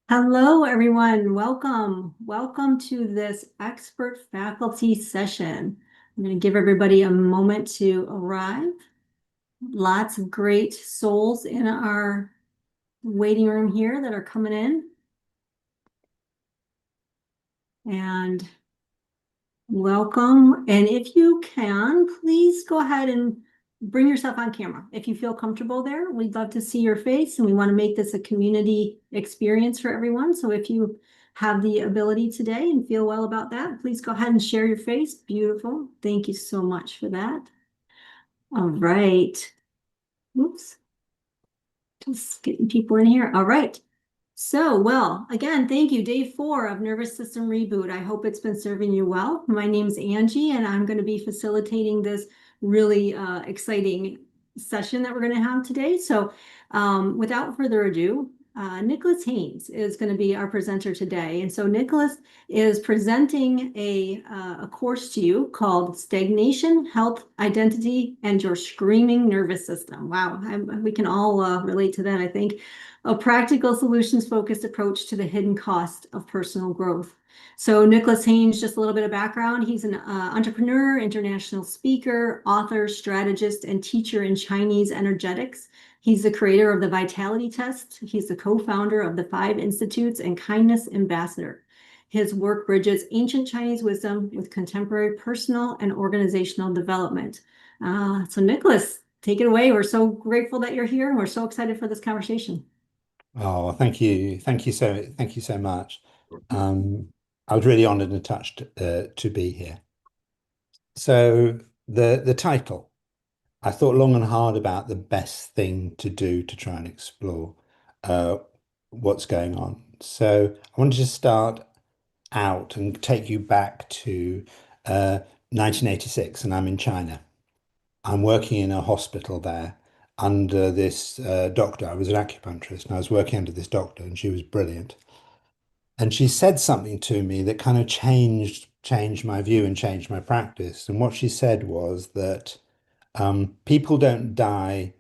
Hello, everyone. Welcome. Welcome to this expert faculty session. I'm going to give everybody a moment to arrive. Lots of great souls in our waiting room here that are coming in. And welcome. And if you can, please go ahead and bring yourself on camera. If you feel comfortable there, we'd love to see your face, and we want to make this a community experience for everyone. So if you have the ability today and feel well about that, please go ahead and share your face. Beautiful. Thank you so much for that. All right. Oops. Just getting people in here. All right. So, well, again, thank you. Day 4 of Nervous System Reboot. I hope it's been serving you well. My name's Angie, and I'm going to be facilitating this really exciting session that we're going to have today. So, without further ado, Nicholas Haynes is going to be our presenter today. And so Nicholas is presenting a course to you called Stagnation, Health, Identity, and Your Screaming Nervous System. Wow, we can all relate to that, I think. A practical solutions-focused approach to the hidden cost of personal growth. So Nicholas Haynes, just a little bit of background. He's an entrepreneur, international speaker, author, strategist, and teacher in Chinese energetics. He's the creator of the Vitality Test. He's the co-founder of the 5 Institutes and Kindness Ambassador. His work bridges ancient Chinese wisdom with contemporary personal and organizational development. So Nicholas, take it away. We're so grateful that you're here, and we're so excited for this conversation. Oh, thank you. Thank you so much. Um, I was really honored and touched to be here. So the title, I thought long and hard about the best thing to do to try and explore uh, what's going on. So I wanted to start out and take you back to 1986, and I'm in China. I'm working in a hospital there under this doctor. I was an acupuncturist, and I was working under this doctor, and she was brilliant. And she said something to me that kind of changed my view and changed my practice. And what she said was that people don't die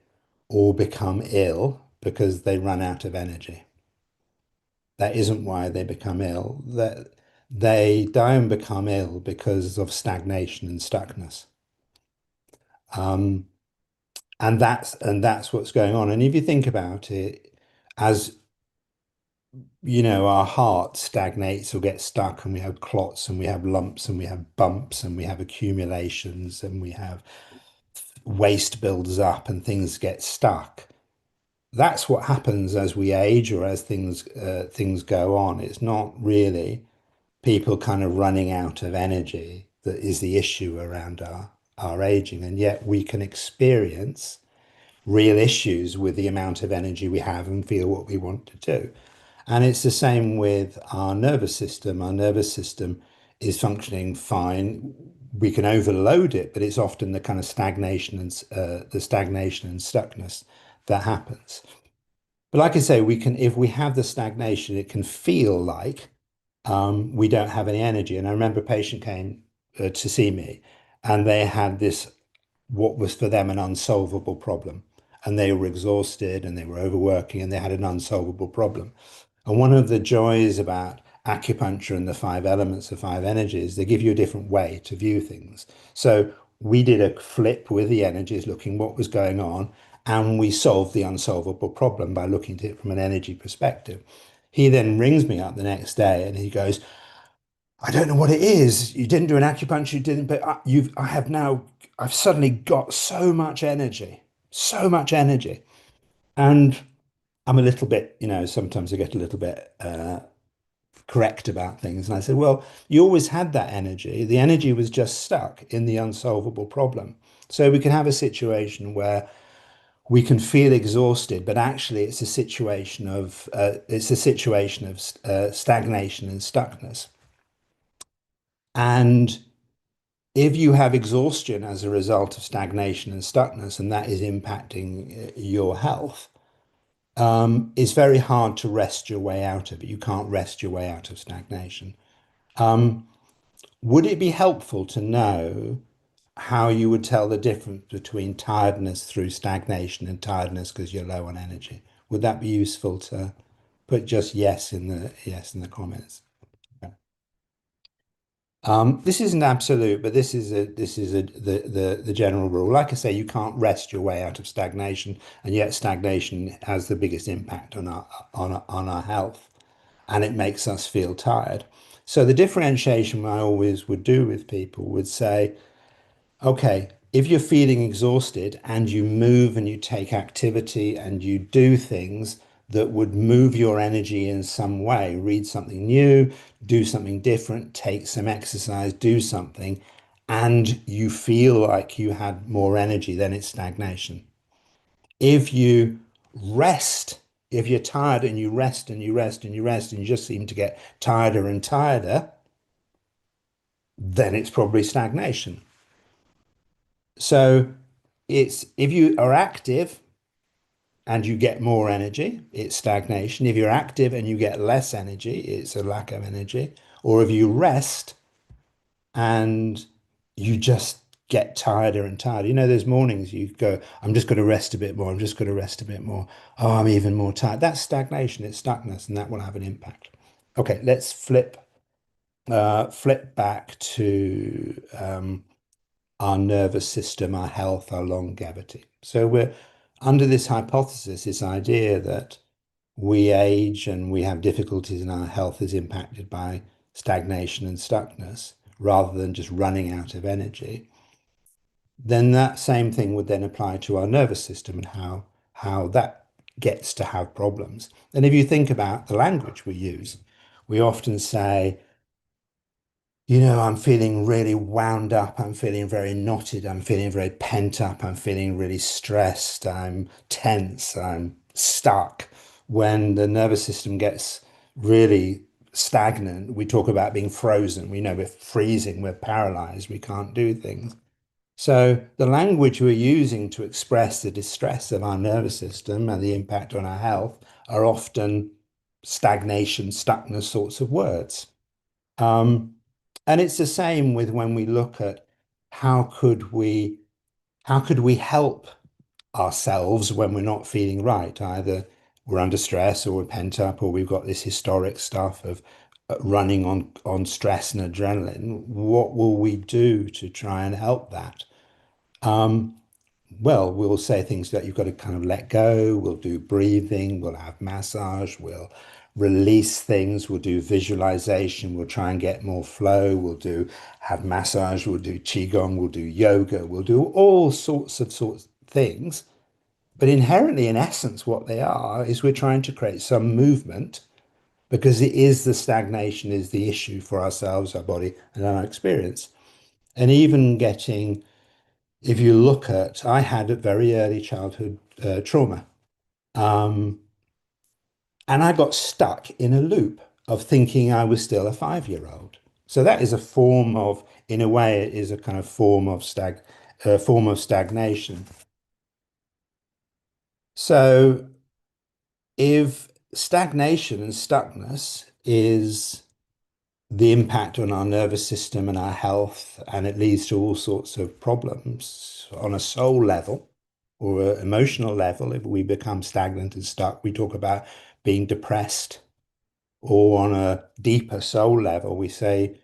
or become ill because they run out of energy. That isn't why they become ill. That they die and become ill because of stagnation and stuckness. Um, and that's what's going on. And if you think about it, as you know, our heart stagnates or gets stuck, and we have clots and we have lumps and we have bumps and we have accumulations and we have waste builds up and things get stuck. That's what happens as we age or as things go on. It's not really people kind of running out of energy that is the issue around our aging, and yet we can experience real issues with the amount of energy we have and feel what we want to do. And it's the same with our nervous system. Our nervous system is functioning fine. We can overload it, but it's often the kind of stagnation and stuckness that happens. But like I say, we can, if we have the stagnation, it can feel like we don't have any energy. And I remember a patient came to see me, and they had this, what was for them an unsolvable problem. And they were exhausted and they were overworking and they had an unsolvable problem. And one of the joys about acupuncture and the 5 elements of 5 energies, they give you a different way to view things. So we did a flip with the energies, looking what was going on, and we solved the unsolvable problem by looking at it from an energy perspective. He then rings me up the next day and he goes, I don't know what it is. You didn't do an acupuncture, you didn't, but I've suddenly got so much energy, so much energy. And I'm a little bit, sometimes I get a little bit correct about things. And I said, well, you always had that energy. The energy was just stuck in the unsolvable problem. So we can have a situation where we can feel exhausted, but actually it's a situation of stagnation and stuckness. And if you have exhaustion as a result of stagnation and stuckness, and that is impacting your health, it's very hard to rest your way out of it. You can't rest your way out of stagnation. Um, would it be helpful to know how you would tell the difference between tiredness through stagnation and tiredness because you're low on energy? Would that be useful to? put just yes in the comments. Okay. This isn't absolute, but the general rule. Like I say, you can't rest your way out of stagnation, and yet stagnation has the biggest impact on our health, and it makes us feel tired. So the differentiation I always would do with people would say, okay, if you're feeling exhausted and you move and you take activity and you do things that would move your energy in some way, read something new, do something different, take some exercise, do something, and you feel like you had more energy, then it's stagnation. If you rest, if you're tired and you rest and you rest and you rest and you just seem to get tireder and tireder, then it's probably stagnation. So it's if you are active and you get more energy, it's stagnation. If you're active and you get less energy, it's a lack of energy. Or if you rest and you just get tireder and tireder. You know, there's mornings you go, I'm just going to rest a bit more. I'm just going to rest a bit more. Oh, I'm even more tired. That's stagnation. It's stuckness, and that will have an impact. Okay, let's flip back to our nervous system, our health, our longevity. So we're under this hypothesis, this idea that we age and we have difficulties in our health is impacted by stagnation and stuckness rather than just running out of energy. Then that same thing would then apply to our nervous system and how that gets to have problems. And if you think about the language we use, we often say, you know, I'm feeling really wound up. I'm feeling very knotted. I'm feeling very pent up. I'm feeling really stressed. I'm tense. I'm stuck. When the nervous system gets really stagnant, we talk about being frozen. We know we're freezing, we're paralyzed, we can't do things. So the language we're using to express the distress of our nervous system and the impact on our health are often stagnation, stuckness sorts of words. Um, and it's the same with when we look at how could we how could we help ourselves when we're not feeling right? Either we're under stress or we're pent up or we've got this historic stuff of running on stress and adrenaline. What will we do to try and help that? Um, well, we'll say things that you've got to kind of let go. We'll do breathing. We'll have massage. We'll release things. We'll do visualization. We'll try and get more flow. We'll do have massage. We'll do qigong. We'll do yoga. We'll do all sorts of things. But inherently, in essence, what they are is we're trying to create some movement because it is the stagnation is the issue for ourselves, our body, and our experience. And even getting if you look at, I had a very early childhood trauma, um, and I got stuck in a loop of thinking I was still a 5-year-old. So that is a form of, in a way, it is a kind of form of stagnation. So if stagnation and stuckness is the impact on our nervous system and our health, and it leads to all sorts of problems on a soul level or an emotional level. If we become stagnant and stuck, we talk about being depressed, or on a deeper soul level, we say,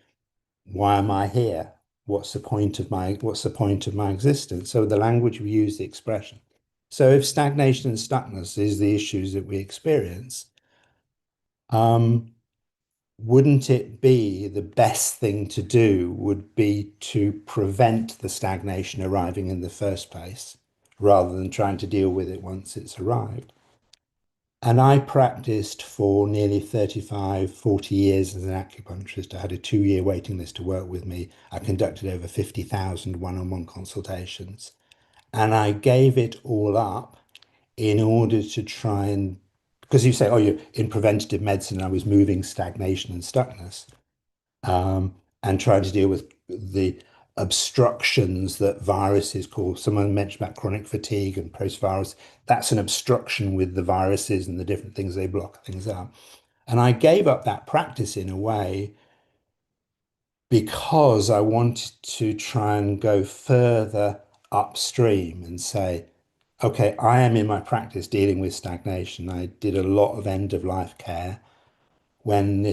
why am I here? What's the point of my existence? So the language we use, the expression. So if stagnation and stuckness is the issues that we experience, um, wouldn't it be the best thing to do would be to prevent the stagnation arriving in the first place rather than trying to deal with it once it's arrived? And I practiced for nearly 35, 40 years as an acupuncturist. I had a 2-year waiting list to work with me. I conducted over 50,000 one-on-one consultations. And I gave it all up in order to try and, because you say, oh, you're in preventative medicine, I was moving stagnation and stuckness, and trying to deal with the obstructions that viruses cause. Someone mentioned about chronic fatigue and post-virus. That's an obstruction with the viruses and the different things they block things out. And I gave up that practice in a way because I wanted to try and go further upstream and say, Okay, I am in my practice dealing with stagnation. I did a lot of end of life care when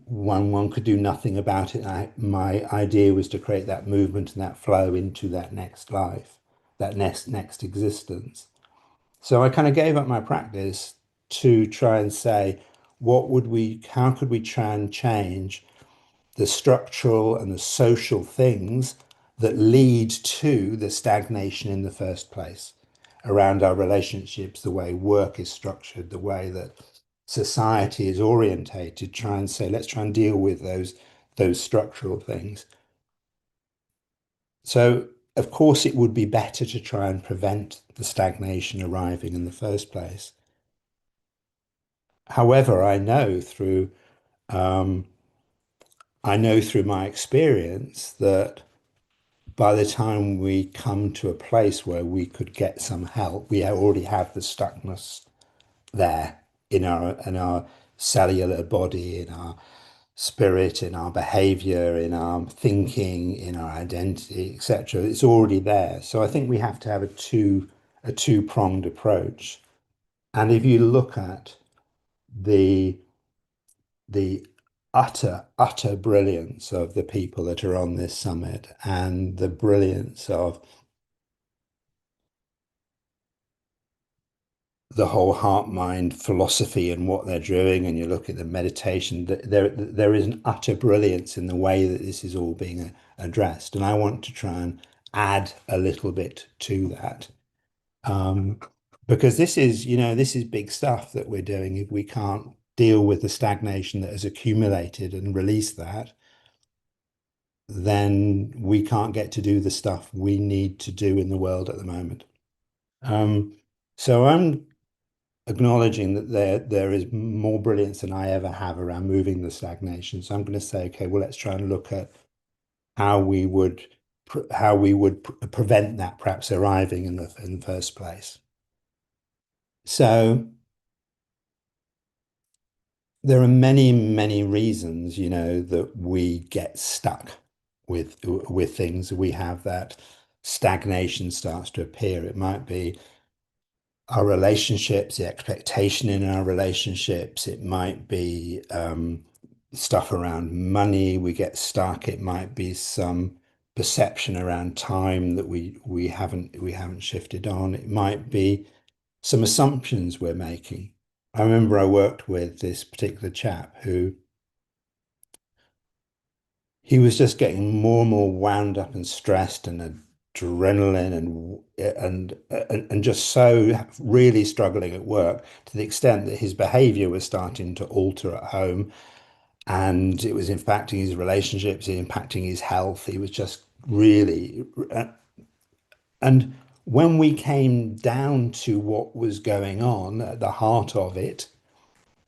one could do nothing about it. My idea was to create that movement and that flow into that next life, that next existence. So I kind of gave up my practice to try and say, how could we try and change the structural and the social things that lead to the stagnation in the first place around our relationships, the way work is structured, the way that society is orientated, try and say, let's try and deal with those structural things. So, of course, it would be better to try and prevent the stagnation arriving in the first place. However, um, I know through my experience that by the time we come to a place where we could get some help, we already have the stuckness there in our cellular body, in our spirit, in our behavior, in our thinking, in our identity, etc. It's already there. So I think we have to have a two-pronged approach. And if you look at the the utter brilliance of the people that are on this summit and the brilliance of the whole heart mind philosophy and what they're doing, and you look at the meditation, there is an utter brilliance in the way that this is all being addressed. And I want to try and add a little bit to that. Um, because this is big stuff that we're doing. If we can't deal with the stagnation that has accumulated and release that, then we can't get to do the stuff we need to do in the world at the moment. So I'm acknowledging that there is more brilliance than I ever have around moving the stagnation. So I'm going to say, okay, well, let's try and look at how we would prevent that perhaps arriving in the first place. So there are many reasons, that we get stuck with things. We have that stagnation starts to appear. It might be our relationships, the expectation in our relationships. It might be stuff around money. We get stuck. It might be some perception around time that we haven't shifted on. It might be some assumptions we're making. I remember I worked with this particular chap who he was just getting more and more wound up and stressed and adrenaline and just so really struggling at work to the extent that his behavior was starting to alter at home, and it was impacting his relationships, impacting his health. He was just really and when we came down to what was going on at the heart of it,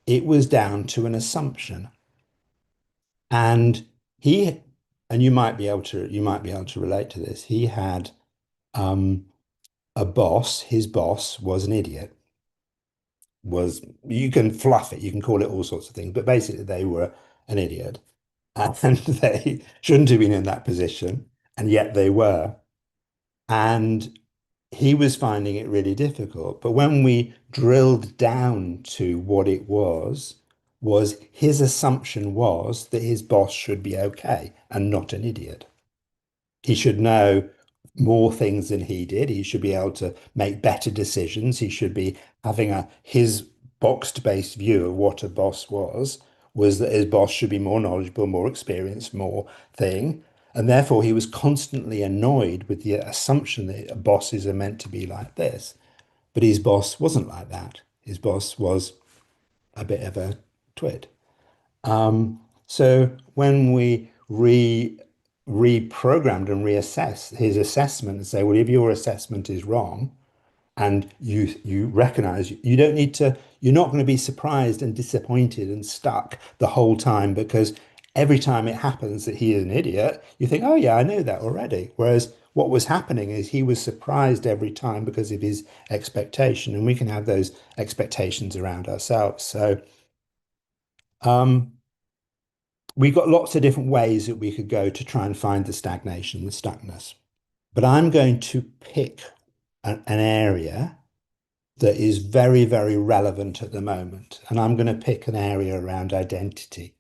it was down to an assumption. And he, and you might be able to relate to this. He had um, a boss. His boss was an idiot. You can fluff it, you can call it all sorts of things, but basically they were an idiot, and they shouldn't have been in that position, and yet they were. And he was finding it really difficult. But when we drilled down to what it was his assumption was that his boss should be okay and not an idiot. He should know more things than he did. He should be able to make better decisions. He should be having his boxed based view of what a boss was that his boss should be more knowledgeable, more experienced, more thing. And therefore, he was constantly annoyed with the assumption that bosses are meant to be like this. But his boss wasn't like that. His boss was a bit of a twit. So when we reprogrammed and reassessed his assessment and say, well, if your assessment is wrong and you recognize you don't need to, you're not going to be surprised and disappointed and stuck the whole time because every time it happens that he is an idiot, you think, oh yeah, I know that already. Whereas what was happening is he was surprised every time because of his expectation, and we can have those expectations around ourselves. So um, we've got lots of different ways that we could go to try and find the stagnation, the stuckness. But I'm going to pick an area that is very, very relevant at the moment. And I'm going to pick an area around identity,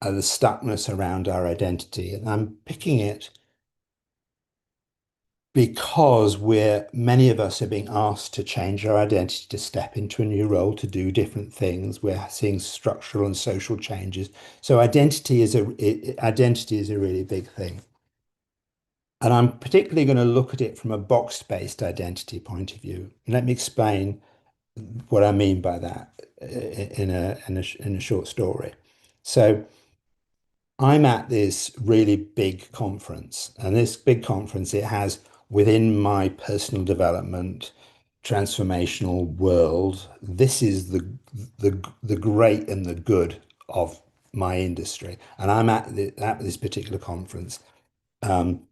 the stuckness around our identity. And I'm picking it because many of us are being asked to change our identity, to step into a new role, to do different things. We're seeing structural and social changes. So identity is a really big thing. And I'm particularly going to look at it from a box-based identity point of view. Let me explain what I mean by that in a short story. So I'm at this really big conference, and this big conference, it has within my personal development transformational world, this is the great and the good of my industry. And I'm at this particular conference. Um,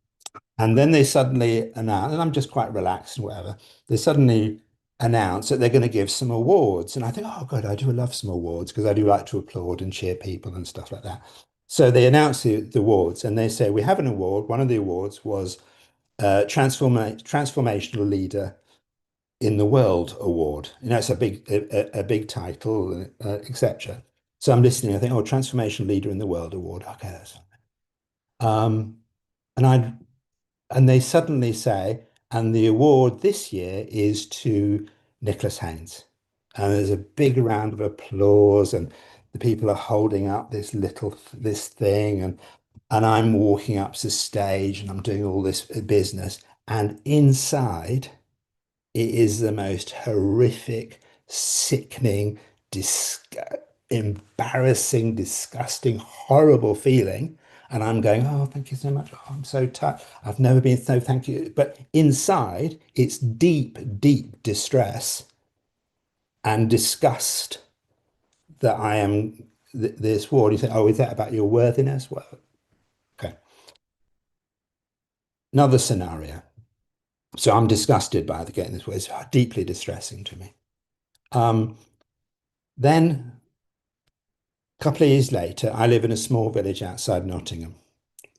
and then they suddenly announce, and I'm just quite relaxed and whatever, they suddenly announce that they're going to give some awards. And I think, oh, God, I do love some awards because I do like to applaud and cheer people and stuff like that. So they announce the awards and they say, we have an award. One of the awards was Transformational Leader in the World Award. You know, it's a big title, etc. So I'm listening. I think, oh, Transformational Leader in the World Award. Okay, that's fine. And I and they suddenly say, and the award this year is to Nicholas Haynes. And there's a big round of applause, and the people are holding up this thing, and I'm walking up to stage and I'm doing all this business. And inside, it is the most horrific, sickening, dis embarrassing, disgusting, horrible feeling. And I'm going, oh, thank you so much. Oh, I'm so touched. I've never been so thank you. But inside, it's deep, deep distress and disgust that I am this ward. You say, oh, is that about your worthiness? Well, okay. Another scenario. So I'm disgusted by the getting this way. It's deeply distressing to me. Um, then a couple of years later, I live in a small village outside Nottingham.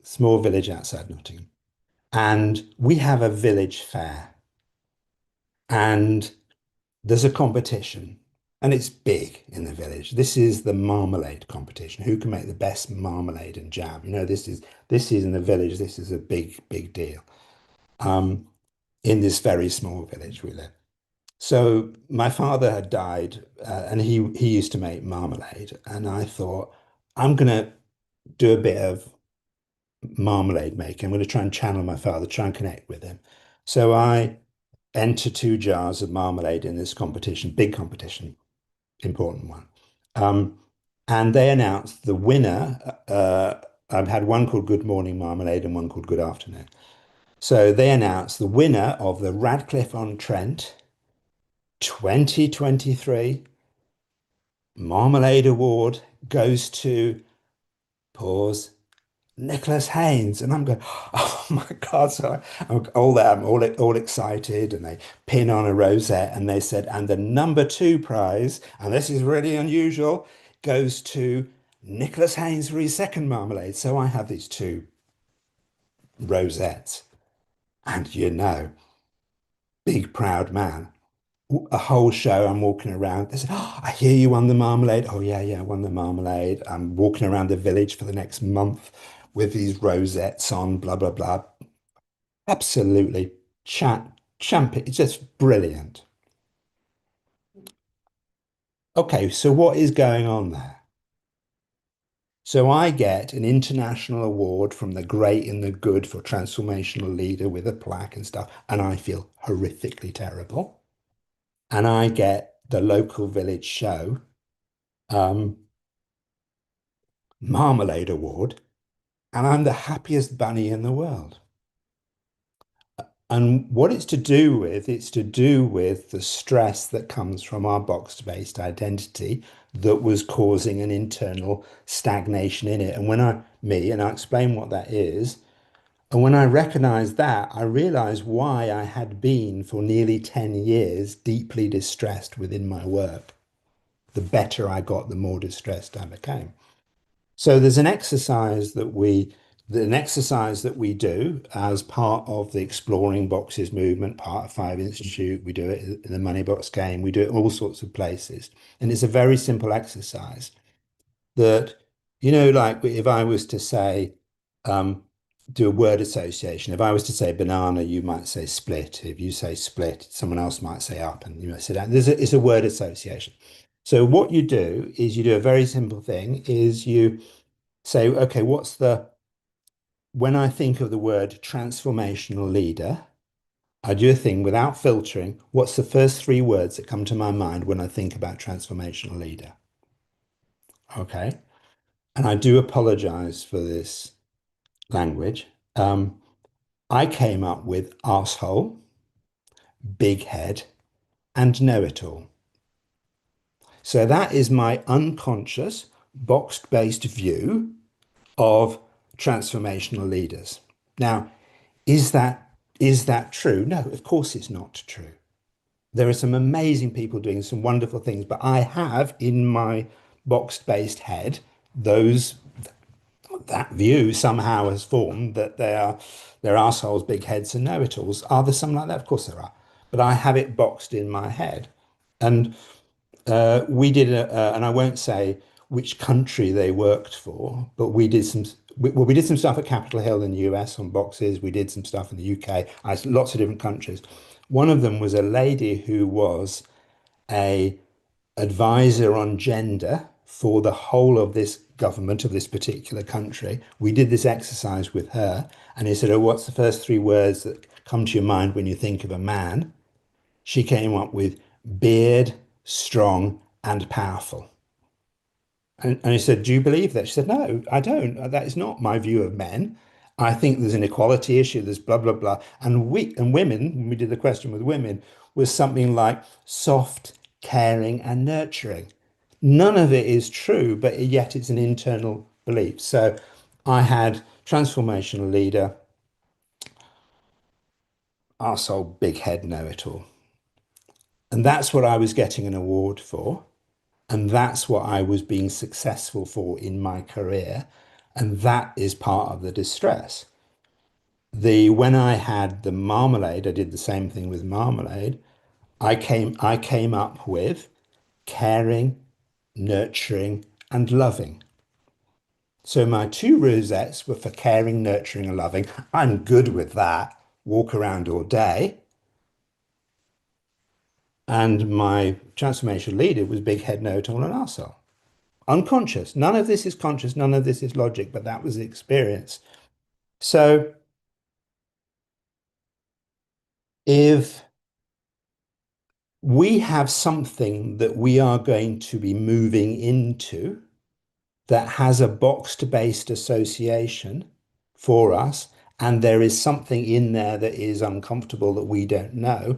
Small village outside Nottingham. And we have a village fair. And there's a competition. And it's big in the village. This is the marmalade competition. Who can make the best marmalade and jam? You know, this is in the village, this is a big, big deal. Um, in this very small village we live. So my father had died, and he used to make marmalade, and I thought I'm going to do a bit of marmalade making. I'm going to try and channel my father, try and connect with him. So I entered 2 jars of marmalade in this competition, big competition, important one. Um, and they announced the winner. I've had one called Good Morning Marmalade and one called Good Afternoon. So they announced the winner of the Radcliffe-on-Trent 2023 Marmalade Award goes to, pause, Nicholas Haynes. And I'm going, oh my God. So I'm all excited, and they pin on a rosette and they said, and the number 2 prize, and this is really unusual, goes to Nicholas Haynes for his second marmalade. So I have these 2 rosettes, and big proud man. A whole show, I'm walking around. They said, oh, I hear you won the marmalade. Oh, yeah, yeah, I won the marmalade. I'm walking around the village for the next month with these rosettes on, blah, blah, blah. Absolutely champion. It's just brilliant. Okay, so what is going on there? So I get an international award from the great and the good for transformational leader with a plaque and stuff, and I feel horrifically terrible. And I get the local village show marmalade award, and I'm the happiest bunny in the world. And what it's to do with the stress that comes from our box-based identity that was causing an internal stagnation in it. And and I explain what that is. And when I recognized that, I realized why I had been for nearly 10 years deeply distressed within my work. The better I got, the more distressed I became. So there's an exercise that we an exercise that we do as part of the Exploring Boxes movement, part of Five Institute. We do it in the Money Box game. We do it all sorts of places. And it's a very simple exercise that, like if I was to say, um, do a word association. If I was to say banana, you might say split. If you say split, someone else might say up, and you might say down. It's a word association. So what you do is you do a very simple thing, is you say, okay, when I think of the word transformational leader, I do a thing without filtering. What's the first three words that come to my mind when I think about transformational leader? Okay. And I do apologize for this language. I came up with arsehole, big head, and know-it-all. So that is my unconscious, box-based view of transformational leaders. Now, is that true? No, of course it's not true. There are some amazing people doing some wonderful things, but I have in my box-based head those that view somehow has formed that they're assholes, big heads, and know-it-alls. Are there some like that? Of course there are. But I have it boxed in my head. And and I won't say which country they worked for, but we did some stuff at Capitol Hill in the US on boxes. We did some stuff in the UK, lots of different countries. One of them was a lady who was a advisor on gender for the whole of this government of this particular country. We did this exercise with her, and he said, "Oh, what's the first three words that come to your mind when you think of a man?" She came up with beard, strong, and powerful. And he said, "Do you believe that?" She said, "No, I don't. That is not my view of men. I think there's an equality issue, there's blah, blah, blah." And women, when we did the question with women, was something like soft, caring, and nurturing. None of it is true, but yet it's an internal belief. So I had transformational leader, arsehole, big head, know it all. And that's what I was getting an award for. And that's what I was being successful for in my career. And that is part of the distress. When I had the marmalade, I did the same thing with marmalade. I came up with caring, nurturing, and loving. So my two rosettes were for caring, nurturing, and loving. I'm good with that. Walk around all day. And my transformation leader was big head, no tall, and arsehole. Unconscious. None of this is conscious, none of this is logic, but that was the experience. So if we have something that we are going to be moving into that has a box-based association for us, and there is something in there that is uncomfortable that we don't know,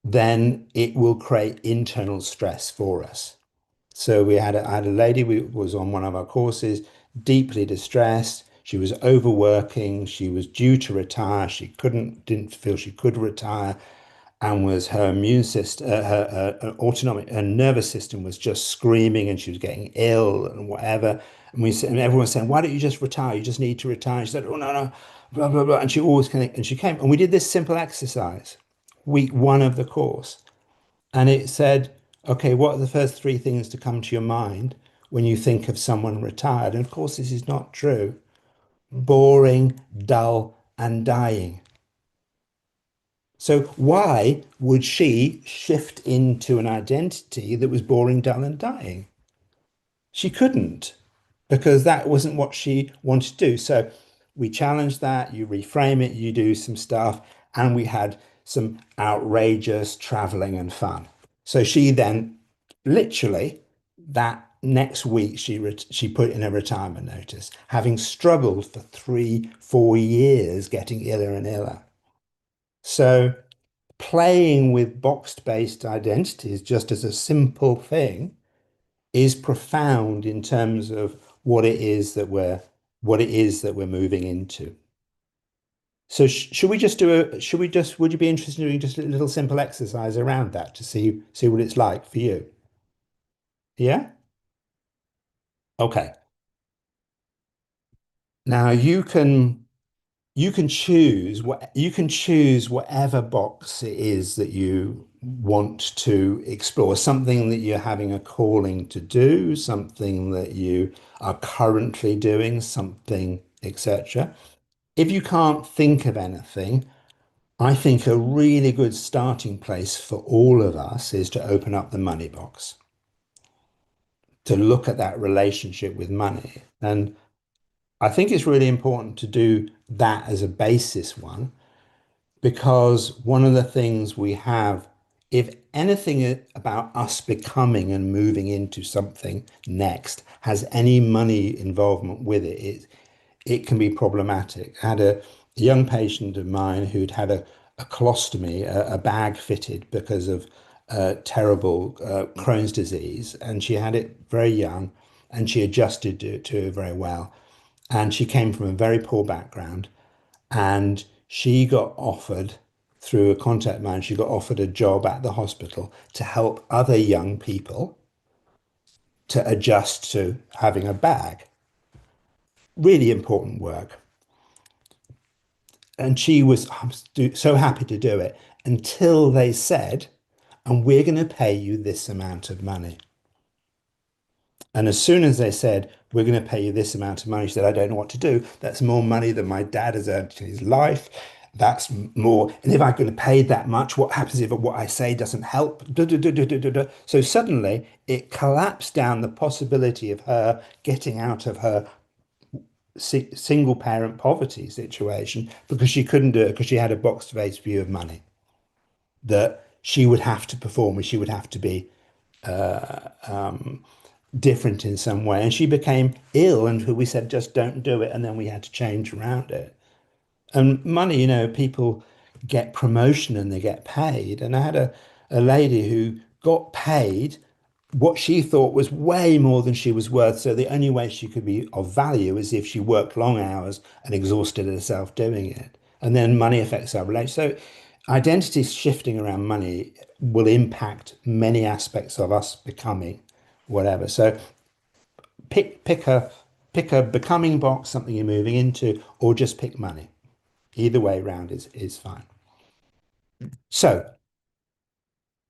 then it will create internal stress for us. So I had a lady who was on one of our courses, deeply distressed. She was overworking. She was due to retire. Didn't feel she could retire, and was her immune system, her autonomic, her nervous system was just screaming, and she was getting ill and whatever. And everyone was saying, "Why don't you just retire? You just need to retire." She said, "Oh no, no, blah blah blah." And she always came, and she came, and we did this simple exercise, week one of the course. And it said, okay, what are the first three things to come to your mind when you think of someone retired? And of course, this is not true. Boring, dull, and dying. So why would she shift into an identity that was boring, dull, and dying? She couldn't, because that wasn't what she wanted to do. So we challenged that, you reframe it, you do some stuff, and we had some outrageous traveling and fun. So she then literally that next week she put in a retirement notice, having struggled for 3, 4 years getting iller and iller. So playing with box-based identities just as a simple thing is profound in terms of what it is that we're moving into. So should we just would you be interested in doing just a little simple exercise around that to see what it's like for you? Yeah? Okay. Now you can choose whatever box it is that you want to explore, something that you're having a calling to do, something that you are currently doing, something, etc. If you can't think of anything, I think a really good starting place for all of us is to open up the money box, to look at that relationship with money. And I think it's really important to do that as a basis one, because one of the things we have, if anything about us becoming and moving into something next has any money involvement with it, it can be problematic. I had a young patient of mine who'd had a colostomy, a bag fitted because of terrible Crohn's disease, and she had it very young, and she adjusted to it very well. And she came from a very poor background, and she got offered, through a contact man, she got offered a job at the hospital to help other young people to adjust to having a bag. Really important work. And she was so happy to do it until they said, and we're going to pay you this amount of money. And as soon as they said, we're going to pay you this amount of money, she said, I don't know what to do. That's more money than my dad has earned in his life. That's more. And if I'm going to pay that much, what happens if what I say doesn't help? So suddenly it collapsed down the possibility of her getting out of her single parent poverty situation because she couldn't do it because she had a box face view of money that she would have to perform and she would have to be different in some way. And she became ill, and we said, just don't do it. And then we had to change around it. And money, people get promotion and they get paid. And I had a lady who got paid what she thought was way more than she was worth. So the only way she could be of value is if she worked long hours and exhausted herself doing it. And then money affects our relationship. So identity shifting around money will impact many aspects of us becoming whatever. So pick a becoming box, something you're moving into, or just pick money. Either way round is fine. So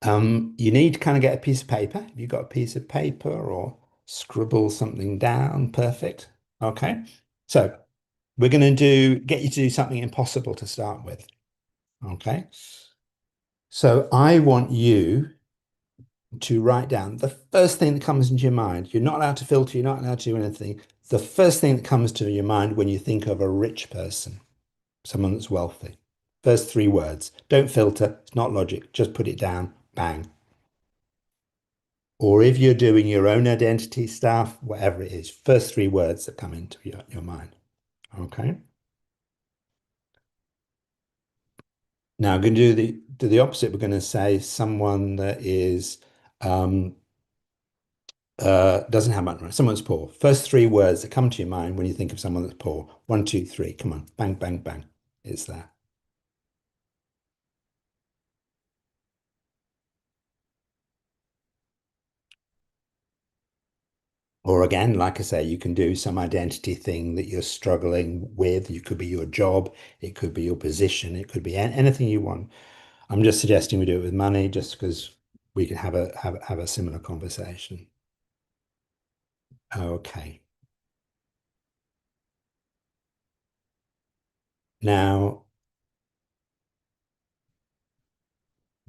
you need to kind of get a piece of paper. Have you got a piece of paper or scribble something down? Perfect. Okay. So we're going to get you to do something impossible to start with. Okay. So I want you to write down the first thing that comes into your mind. You're not allowed to filter, you're not allowed to do anything. The first thing that comes to your mind when you think of a rich person, someone that's wealthy. First three words. Don't filter, it's not logic, just put it down, bang. Or if you're doing your own identity stuff, whatever it is, first three words that come into your mind. Okay. Now I'm going to do the opposite. We're going to say someone that is doesn't have much money. Someone's poor. First three words that come to your mind when you think of someone that's poor. One, two, three. Come on. Bang, bang, bang. It's there. Or again, like I say, you can do some identity thing that you're struggling with. It could be your job, it could be your position, it could be anything you want. I'm just suggesting we do it with money just because we can have a similar conversation. Okay. Now,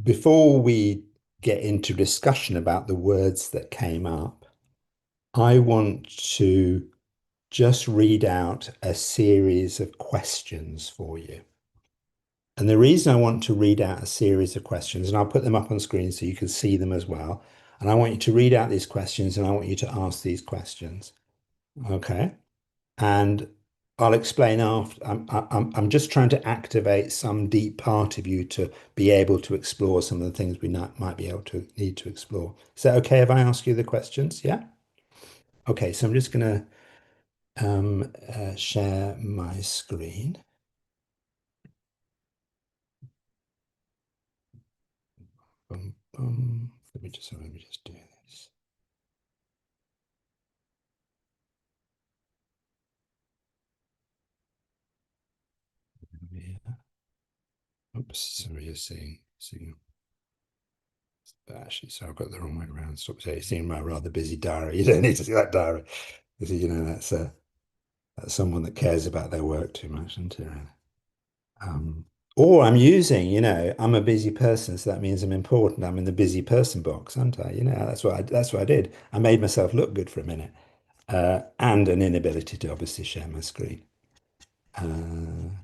before we get into discussion about the words that came up, I want to just read out a series of questions for you. And the reason I want to read out a series of questions, and I'll put them up on screen so you can see them as well. And I want you to read out these questions and I want you to ask these questions. Okay. And I'll explain after. I'm just trying to activate some deep part of you to be able to explore some of the things we might be able to need to explore. Is that okay if I ask you the questions? Yeah. Okay. So I'm just going to share my screen. Boom, boom. Let me just do this. Sorry, you're seeing. Actually, so I've got the wrong way around. Stop saying, seeing my rather busy diary. You don't need to see that diary. Because, that's someone that cares about their work too much, isn't it? Really? Or I'm using, I'm a busy person, so that means I'm important. I'm in the busy person box, aren't I? That's what I did. I made myself look good for a minute. And an inability to obviously share my screen. Um,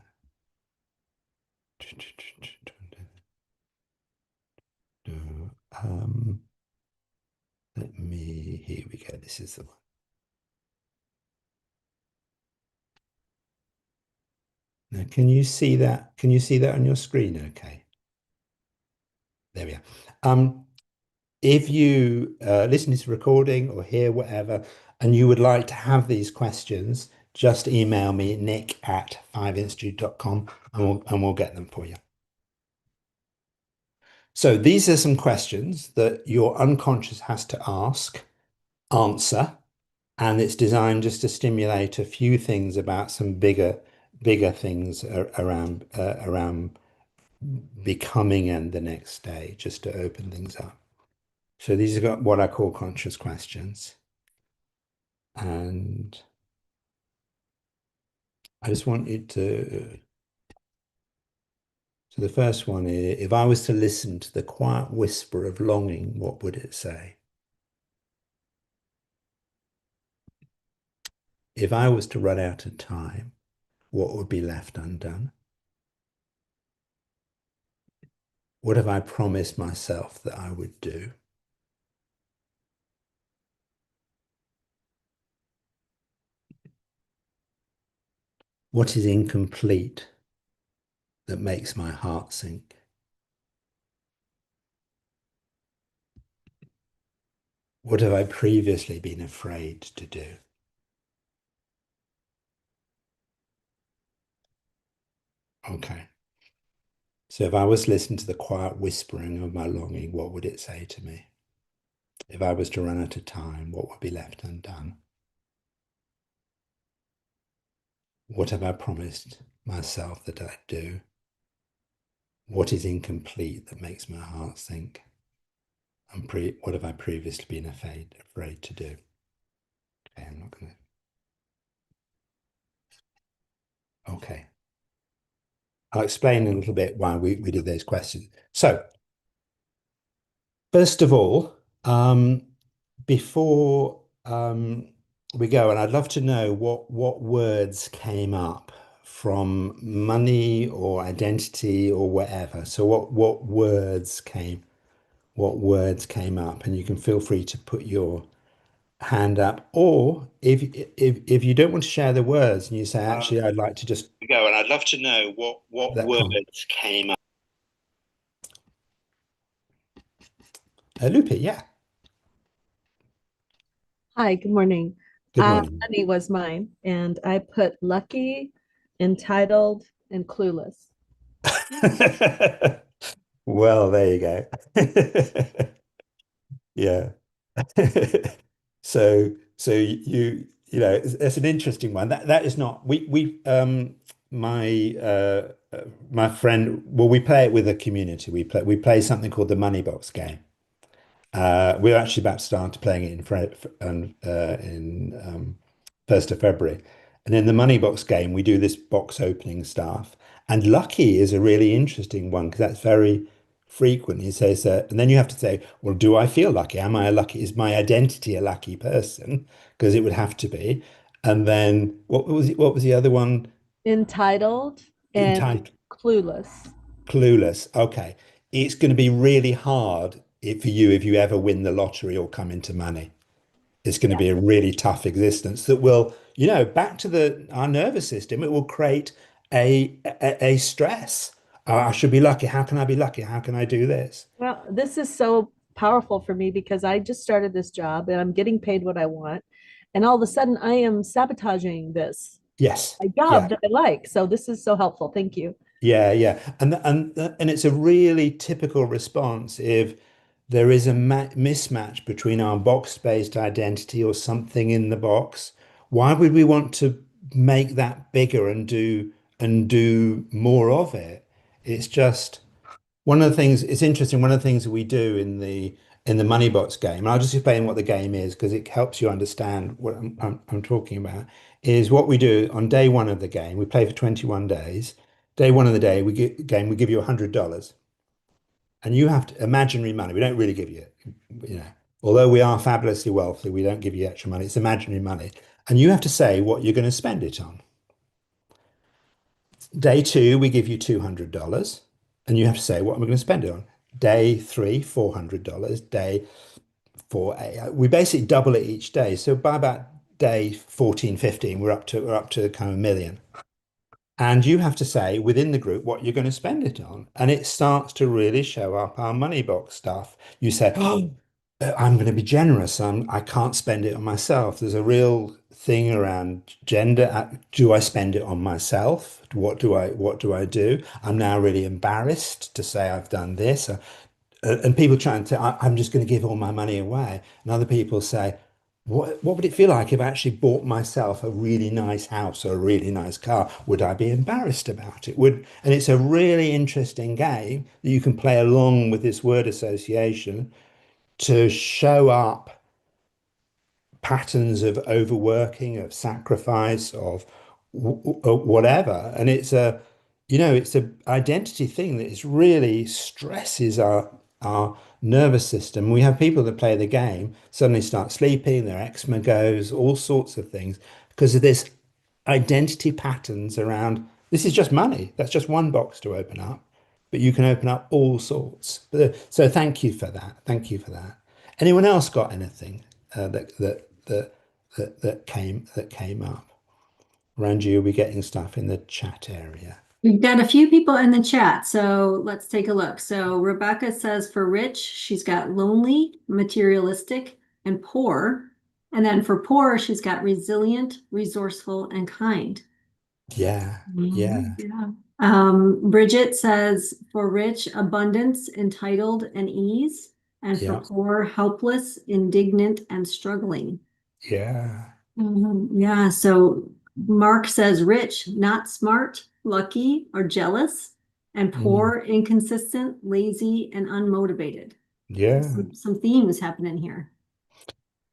here we go. This is the one. Now, can you see that? Can you see that on your screen? Okay. There we are. If you listen to this recording or hear whatever, and you would like to have these questions, just email me, nick@5institute.com, and we'll get them for you. So these are some questions that your unconscious has to answer, and it's designed just to stimulate a few things about some bigger things around becoming and the next day, just to open things up. So these are what I call conscious questions. And I just want you to, so the first one is, if I was to listen to the quiet whisper of longing, what would it say? If I was to run out of time, what would be left undone? What have I promised myself that I would do? What is incomplete that makes my heart sink? What have I previously been afraid to do? Okay. So if I was to listen to the quiet whispering of my longing, what would it say to me? If I was to run out of time, what would be left undone? What have I promised myself that I'd do? What is incomplete that makes my heart sink? And what have I previously been afraid to do? Okay, I'm not going to. Okay. I'll explain a little bit why we did those questions. So, first of all, before we go, and I'd love to know what words came up from money or identity or whatever. So what words came up, and you can feel free to put your hand up, or if you don't want to share the words and you say, actually, I'd like to just go, and I'd love to know what words came up. Lupe, yeah. Hi, good morning. Good morning. Honey was mine, and I put lucky, entitled, and clueless. Well, there you go. Yeah. So it's an interesting one. That is not my my friend. Well, we play it with a community. We play something called the Money Box game. We're actually about to start playing it in 1st of February. And in the money box game, we do this box opening stuff. And lucky is a really interesting one because that's very frequent. He says, and then you have to say, well, do I feel lucky? Am I a lucky? Is my identity a lucky person? Because it would have to be. And then what was the other one? Entitled and Entitled. clueless. Clueless. Okay. It's going to be really hard for you if you ever win the lottery or come into money. It's going to Yeah. be a really tough existence that will, back to our nervous system, it will create a stress. Oh, I should be lucky. How can I be lucky? How can I do this? Well, this is so powerful for me because I just started this job and I'm getting paid what I want. And all of a sudden, I am sabotaging this Yes. a job Yeah. that I like. So this is so helpful. Thank you. Yeah, yeah. And it's a really typical response if there is a mismatch between our box-based identity or something in the box. Why would we want to make that bigger and do more of it? It's just one of the things, it's interesting, one of the things that we do in the money box game, and I'll just explain what the game is because it helps you understand what I'm talking about, is what we do on day one of the game. We play for 21 days. Day one of the day, we give you $100. And you have to, imaginary money. We don't really give you, you know, although we are fabulously wealthy, we don't give you extra money. It's imaginary money. And you have to say what you're going to spend it on. Day two, we give you $200 and you have to say what we're going to spend it on. Day three, $400. Day four, we basically double it each day. So by about day 14, 15, we're up to kind of a million. And you have to say within the group what you're going to spend it on. And it starts to really show up our money box stuff. You say, oh, I'm going to be generous. I can't spend it on myself. There's a real thing around gender. Do I spend it on myself? What do I do? I'm now really embarrassed to say I've done this. And people try and say, I'm just going to give all my money away. And other people say, what would it feel like if I actually bought myself a really nice house or a really nice car? Would I be embarrassed about it? And it's a really interesting game that you can play along with this word association to show up patterns of overworking, of sacrifice, of whatever. And it's a identity thing that is really stresses our nervous system. We have people that play the game suddenly start sleeping, their eczema goes, all sorts of things because of this identity patterns around this is just money. That's just one box to open up, but you can open up all sorts. So thank you for that. Thank you for that. Anyone else got anything that came up? Ranji, you'll be getting stuff in the chat area. We've got a few people in the chat, so let's take a look. So Rebecca says for Rich, she's got lonely, materialistic, and poor. And then for poor, she's got resilient, resourceful, and kind. Yeah, yeah, Yeah. Bridget says for Rich, abundance, entitled, and ease. And for yeah, poor, helpless, indignant, and struggling. yeah. Yeah, so Mark says rich, not smart, lucky, or jealous, and Mm, poor, inconsistent, lazy, and unmotivated. yeah. Some themes happening here.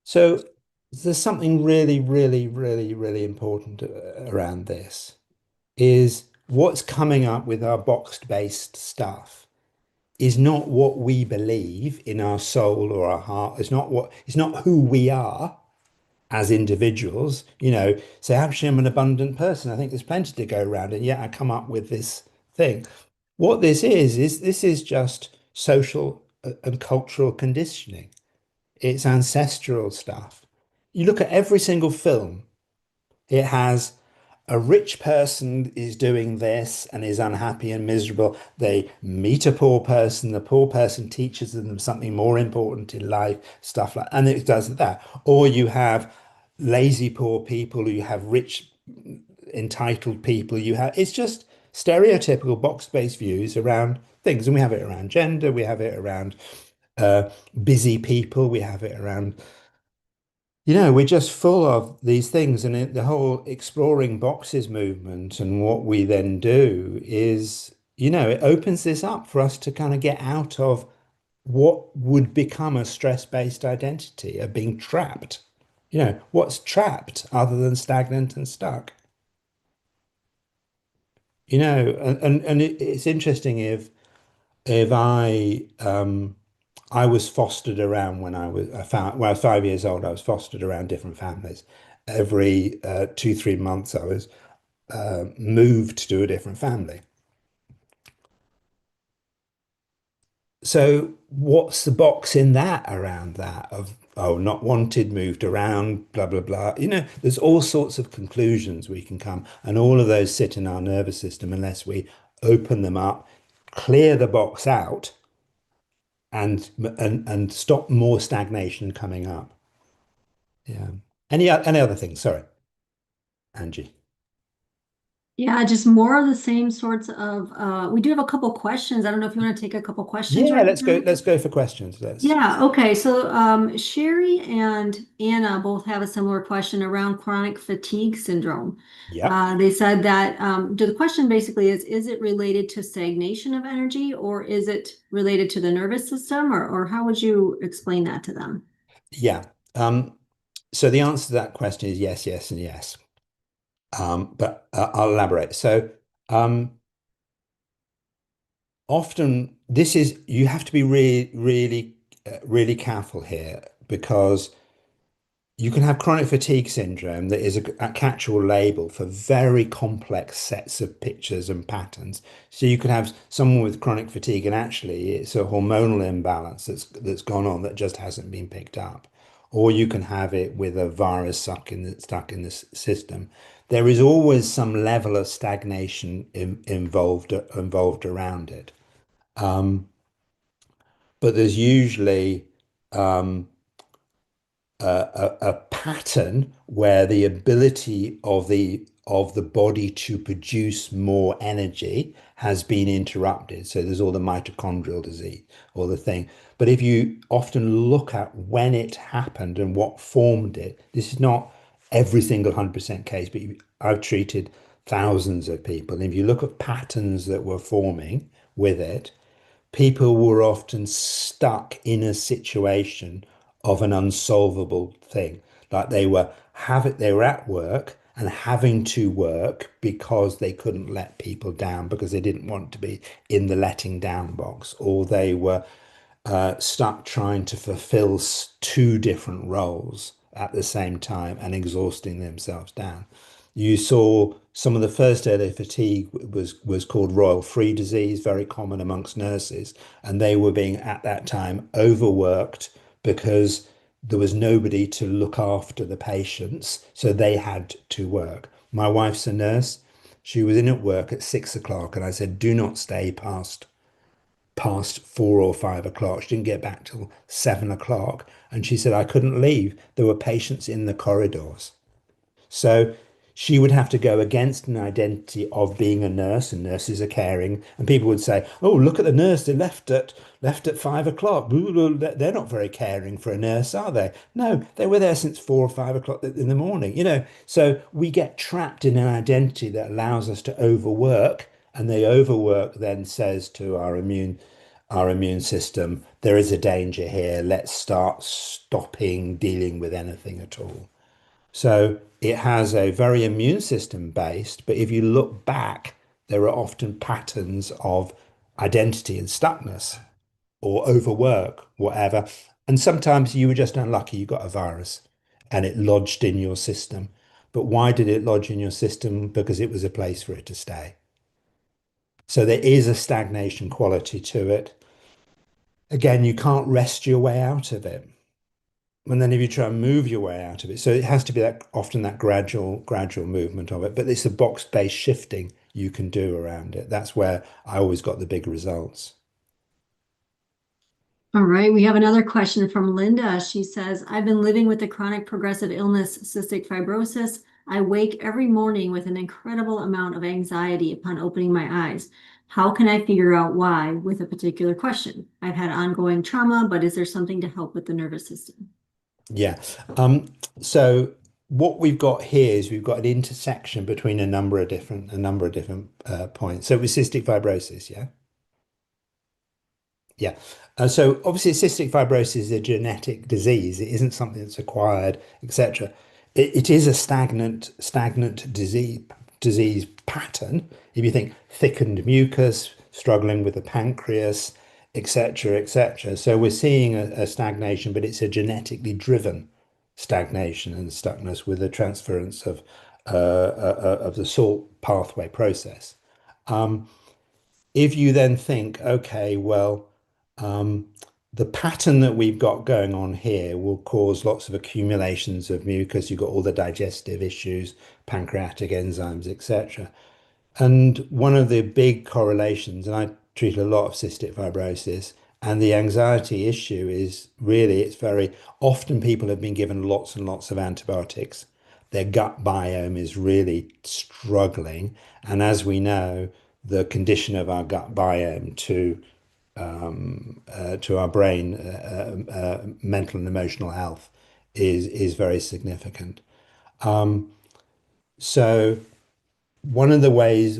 So there's something really, really, really, really important around this is what's coming up with our boxed based stuff is not what we believe in our soul or our heart. It's not who we are as individuals. Say actually I'm an abundant person. I think there's plenty to go around, and yet I come up with this thing. What this is just social and cultural conditioning. It's ancestral stuff. You look at every single film, it has a rich person is doing this and is unhappy and miserable. They meet a poor person. The poor person teaches them something more important in life, stuff like, and it does that. Or you have lazy poor people, you have rich entitled people, it's just stereotypical box-based views around things. And we have it around gender, we have it around busy people, we have it around we're just full of these things, and the whole exploring boxes movement and what we then do is, it opens this up for us to kind of get out of what would become a stress-based identity of being trapped. What's trapped other than stagnant and stuck? And it's interesting if I was fostered around when I was 5 years old, I was fostered around different families. Every 2, 3 months, I was moved to a different family. So what's the box in that around that of, oh, not wanted, moved around, blah, blah, blah. There's all sorts of conclusions we can come, and all of those sit in our nervous system unless we open them up, clear the box out, and stop more stagnation coming up. Yeah. Any other things? Sorry, Angie. Yeah, just more of the same sorts of, we do have a couple questions. I don't know if you want to take a couple questions Yeah, right let's go. now. Let's go for questions. Let's. Yeah, okay. So Sherry and Anna both have a similar question around chronic fatigue syndrome. Yep. They said that the question basically is it related to stagnation of energy or is it related to the nervous system or how would you explain that to them? Yeah. So the answer to that question is yes, yes, and yes. But I'll elaborate. So often this is you have to be really careful here because you can have chronic fatigue syndrome that is a catch-all label for very complex sets of pictures and patterns. So you can have someone with chronic fatigue and actually it's a hormonal imbalance that's gone on that just hasn't been picked up. Or you can have it with a virus stuck in the system. There is always some level of stagnation involved around it. But there's usually a pattern where the ability of the body to produce more energy has been interrupted. So there's all the mitochondrial disease, all the thing. But if you often look at when it happened and what formed it, this is not every single 100% case, but I've treated thousands of people. And if you look at patterns that were forming with it, people were often stuck in a situation of an unsolvable thing. Like they were at work and having to work because they couldn't let people down because they didn't want to be in the letting down box, or they were stuck trying to fulfill two different roles at the same time and exhausting themselves down. You saw some of the first early fatigue was called royal free disease, very common amongst nurses, and they were being at that time overworked because there was nobody to look after the patients, so they had to work. My wife's a nurse. She was in at work at 6 o'clock, and I said, "Do not stay past 4 or 5 o'clock." She didn't get back till 7 o'clock. And she said, "I couldn't leave. There were patients in the corridors." So she would have to go against an identity of being a nurse, and nurses are caring. And people would say, "Oh, look at the nurse. They left at 5 o'clock. They're not very caring for a nurse, are they?" No, they were there since 4 or 5 o'clock in the morning. So we get trapped in an identity that allows us to overwork, and the overwork then says to our immune system, there is a danger here. Let's start stopping dealing with anything at all. So it has a very immune system based, but if you look back, there are often patterns of identity and stuckness or overwork, whatever. And sometimes you were just unlucky, you got a virus and it lodged in your system. But why did it lodge in your system? Because it was a place for it to stay. So there is a stagnation quality to it. Again, you can't rest your way out of it. And then if you try and move your way out of it, so it has to be that often that gradual movement of it, but it's the box-based shifting you can do around it. That's where I always got the big results. All right, we have another question from Linda. She says, I've been living with a chronic progressive illness, cystic fibrosis. I wake every morning with an incredible amount of anxiety upon opening my eyes. How can I figure out why with a particular question? I've had ongoing trauma, but is there something to help with the nervous system? Yeah. So what we've got here is we've got an intersection between a number of different points. So with cystic fibrosis, yeah. Yeah. So obviously cystic fibrosis is a genetic disease. It isn't something that's acquired, etc. It is a stagnant disease pattern. If you think thickened mucus, struggling with the pancreas, etc., etc. So we're seeing a stagnation, but it's a genetically driven stagnation and stuckness with a transference of the salt pathway process. If you then think, okay, well, um, the pattern that we've got going on here will cause lots of accumulations of mucus. You've got all the digestive issues, pancreatic enzymes, etc. And one of the big correlations, and I treat a lot of cystic fibrosis, and the anxiety issue is really, it's very often people have been given lots and lots of antibiotics. their gut biome is really struggling. And as we know, the condition of our gut biome to our brain, mental and emotional health is very significant. So one of the ways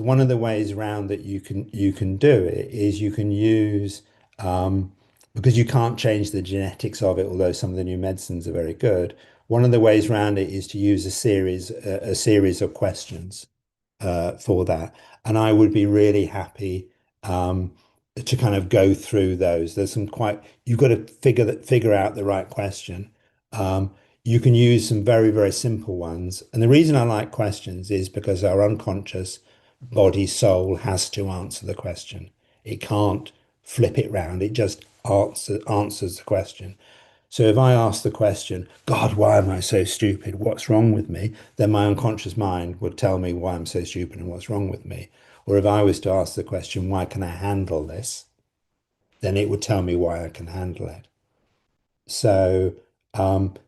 around that you can do it is you can use because you can't change the genetics of it, although some of the new medicines are very good. One of the ways around it is to use a series of questions for that. And I would be really happy um, to kind of go through those. There's some quite, you've got to figure out the right question. Um, you can use some very, very simple ones. And the reason I like questions is because our unconscious body, soul has to answer the question. It can't flip it round. It just answers the question. So if I ask the question, God, why am I so stupid? What's wrong with me? Then my unconscious mind would tell me why I'm so stupid and what's wrong with me. Or if I was to ask the question, why can I handle this? Then it would tell me why I can handle it. So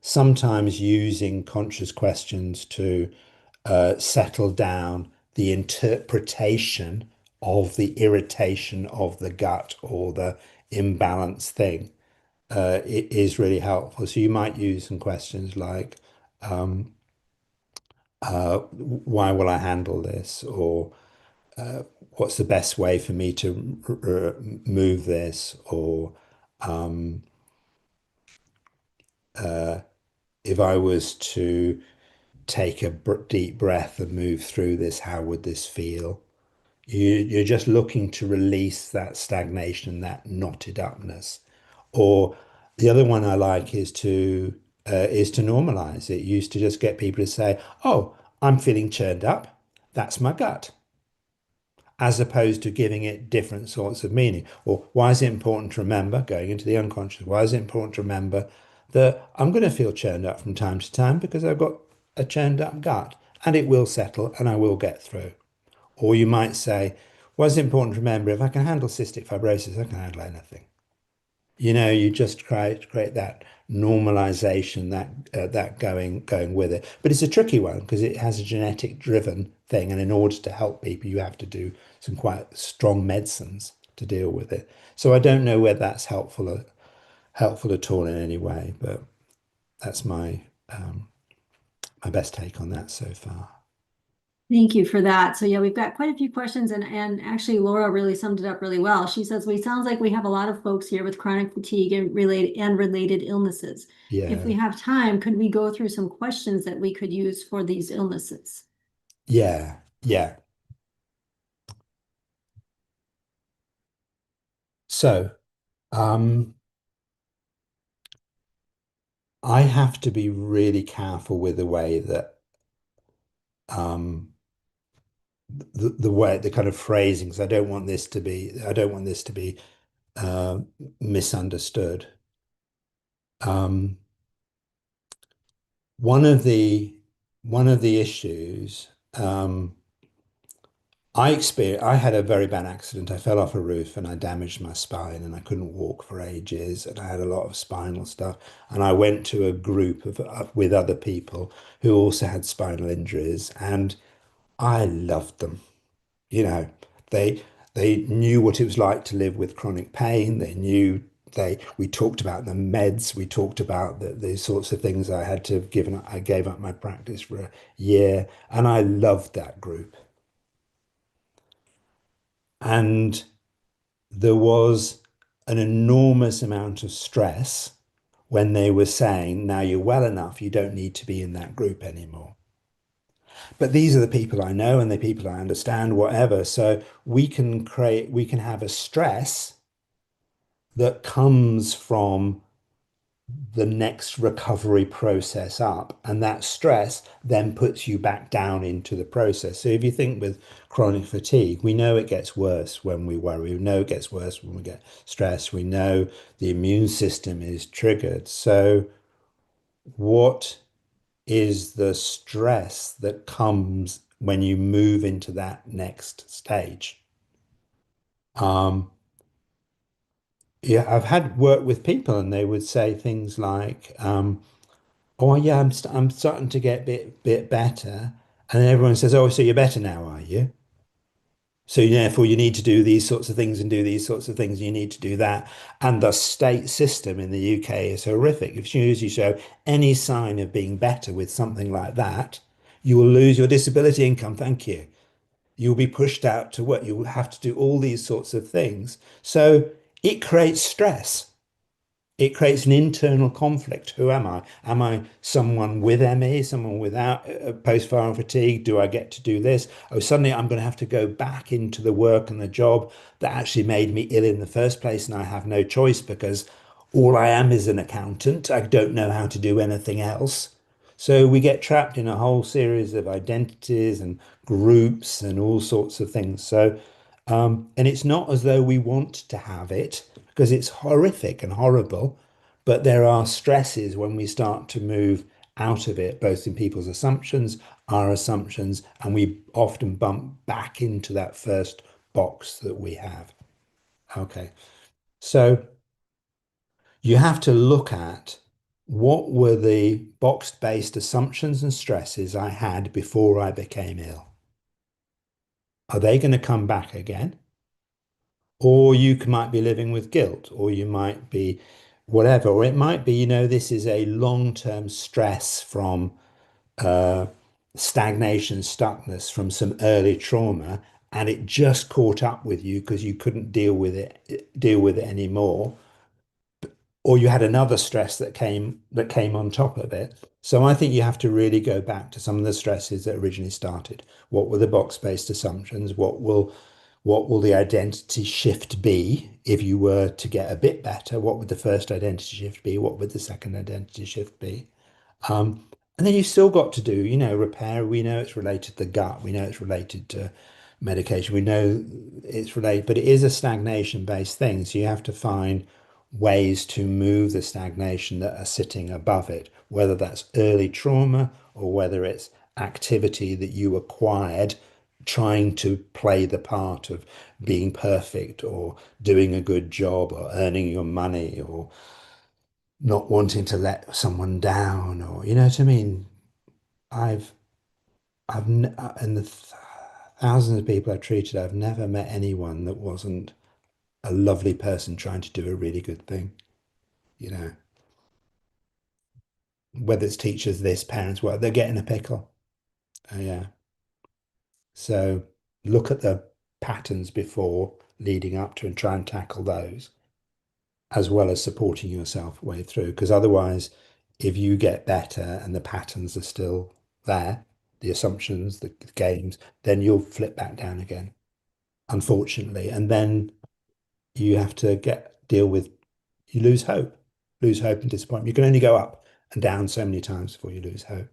sometimes using conscious questions to settle down the interpretation of the irritation of the gut or the imbalanced thing it is really helpful. So you might use some questions like, why will I handle this? Or what's the best way for me to move this? Or if I was to take a deep breath and move through this, how would this feel? You're just looking to release that stagnation, that knotted upness. Or the other one I like is to normalize it. Used to just get people to say, "Oh, I'm feeling churned up. That's my gut," as opposed to giving it different sorts of meaning. Or why is it important to remember, going into the unconscious, why is it important to remember that I'm going to feel churned up from time to time because I've got a churned up gut and it will settle and I will get through. Or you might say, why is it important to remember if I can handle cystic fibrosis, I can handle anything. You just create that normalization, that going with it. But it's a tricky one because it has a genetic driven thing, and in order to help people, you have to do some quite strong medicines to deal with it. So I don't know whether that's helpful at all in any way, but that's my best take on that so far. Thank you for that. So yeah, we've got quite a few questions and actually Laura really summed it up really well. She says, we sounds like we have a lot of folks here with chronic fatigue and related illnesses. If we Yeah, have time, could we go through some questions that we could use for these illnesses? yeah, yeah. So um, I have to be really careful with the way that um, the kind of phrasings. I don't want this to be uh, misunderstood. Um, one of the one of the issues I had a very bad accident. I fell off a roof and I damaged my spine and I couldn't walk for ages and I had a lot of spinal stuff. And I went to a group of with other people who also had spinal injuries and I loved them. You know, they they knew what it was like to live with chronic pain. We talked about the meds, we talked about the sorts of things I had to have given up. I gave up my practice for a year and I loved that group. And there was an enormous amount of stress when they were saying, now you're well enough, you don't need to be in that group anymore. But these are the people I know and the people I understand, whatever. So we can have a stress that comes from the next recovery process up. And that stress then puts you back down into the process. So if you think with chronic fatigue, we know it gets worse when we worry. We know it gets worse when we get stressed. We know the immune system is triggered. So what is the stress that comes when you move into that next stage? Um, yeah, I've had work with people and they would say things like, oh yeah, I'm starting to get bit better. And then everyone says, oh, so you're better now, are you? So therefore you need to do these sorts of things and do these sorts of things. You need to do that. And the state system in the UK is horrific. If soon as you show any sign of being better with something like that, you will lose your disability income. Thank you. You'll be pushed out to work. You will have to do all these sorts of things. So it creates stress. It creates an internal conflict. Who am I? Am I someone with ME, someone without post-viral fatigue? Do I get to do this? Oh, suddenly I'm going to have to go back into the work and the job that actually made me ill in the first place, and I have no choice because all I am is an accountant. I don't know how to do anything else. So we get trapped in a whole series of identities and groups and all sorts of things. So and it's not as though we want to have it because it's horrific and horrible, but there are stresses when we start to move out of it, both in people's assumptions, our assumptions, and we often bump back into that first box that we have. Okay, so you have to look at what were the box-based assumptions and stresses I had before I became ill. Are they going to come back again? Or you might be living with guilt, or you might be whatever, or it might be, this is a long-term stress from uh, stagnation, stuckness from some early trauma, and it just caught up with you because you couldn't deal with it anymore, or you had another stress that came on top of it. So I think you have to really go back to some of the stresses that originally started. What were the box-based assumptions? What will the identity shift be if you were to get a bit better? What would the first identity shift be? What would the second identity shift be? And then you've still got to do, repair. We know it's related to the gut. We know it's related to medication. We know it's related, but it is a stagnation-based thing. So you have to find ways to move the stagnation that are sitting above it, whether that's early trauma or whether it's activity that you acquired trying to play the part of being perfect or doing a good job or earning your money or not wanting to let someone down, or you know what I mean. I've and the thousands of people I've treated, I've never met anyone that wasn't a lovely person trying to do a really good thing, you know. Whether it's teachers, this, parents, what, they're getting a pickle. Yeah. So look at the patterns before leading up to and try and tackle those, as well as supporting yourself way through. Because otherwise, if you get better and the patterns are still there, the assumptions, the games, then you'll flip back down again, unfortunately. And then you have to deal with, you lose hope and disappointment. You can only go up and down so many times before you lose hope.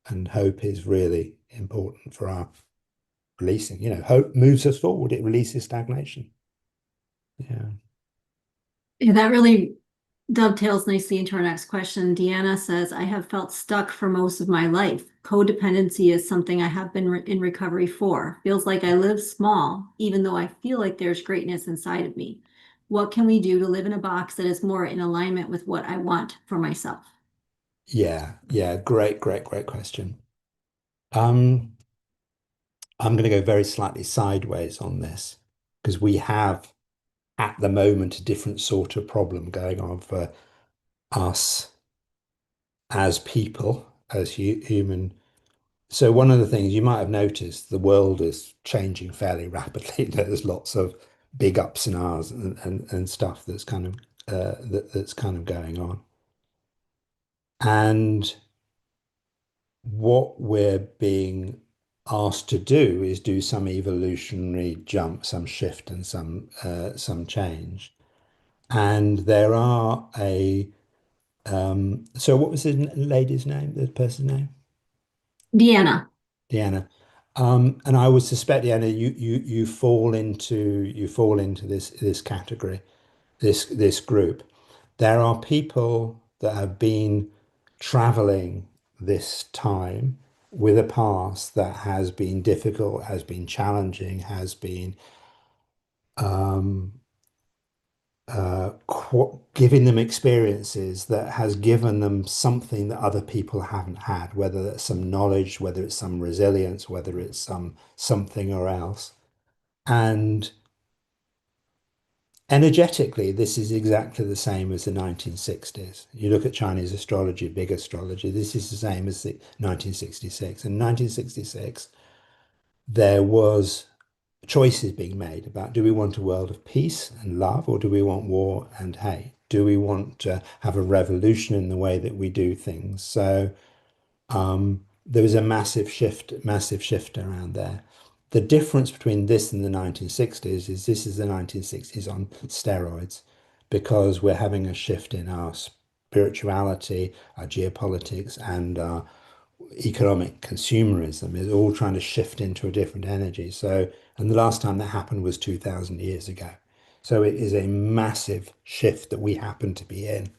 And hope is really important for our releasing. Hope moves us forward. It releases stagnation. Yeah. Yeah, that really dovetails nicely into our next question. Deanna says, I have felt stuck for most of my life. Codependency is something I have been in recovery for. Feels like I live small, even though I feel like there's greatness inside of me. What can we do to live in a box that is more in alignment with what I want for myself? Yeah. Yeah. Great, great, great question. Um, I'm going to go very slightly sideways on this because we have at the moment a different sort of problem going on for us as people, as human. So one of the things you might have noticed, the world is changing fairly rapidly. There's lots of big ups and ahs and stuff that's kind of that's kind of going on. And what we're being asked to do is do some evolutionary jump, some shift and some change. And there are so what was the lady's name, the person's name? Deanna. Deanna. And I would suspect, Deanna, you fall into this category, this group. There are people that have been traveling this time with a past that has been difficult, has been challenging, has been giving them experiences that has given them something that other people haven't had, whether that's some knowledge, whether it's some resilience, whether it's something or else. And energetically, this is exactly the same as the 1960s. You look at Chinese astrology, big astrology, this is the same as the 1966. In 1966, there was choices being made about, do we want a world of peace and love, or do we want war and hate? Do we want to have a revolution in the way that we do things? So there was a massive shift around there. The difference between this and the 1960s is this is the 1960s on steroids, because we're having a shift in our spirituality, our geopolitics, and our economic consumerism is all trying to shift into a different energy. So, and the last time that happened was 2000 years ago. So it is a massive shift that we happen to be in.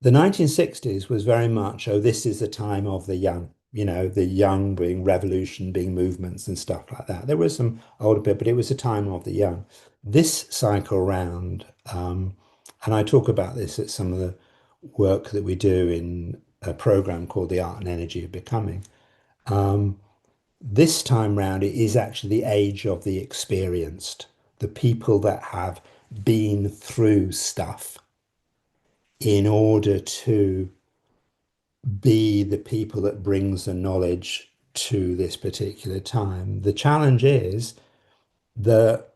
The 1960s was very much, oh, this is the time of the young, the young being revolution, being movements and stuff like that. There was some older bit, but it was a time of the young. This cycle round, and I talk about this at some of the work that we do in a program called The Art and Energy of Becoming. This time round, it is actually the age of the experienced, the people that have been through stuff in order to be the people that brings the knowledge to this particular time. The challenge is that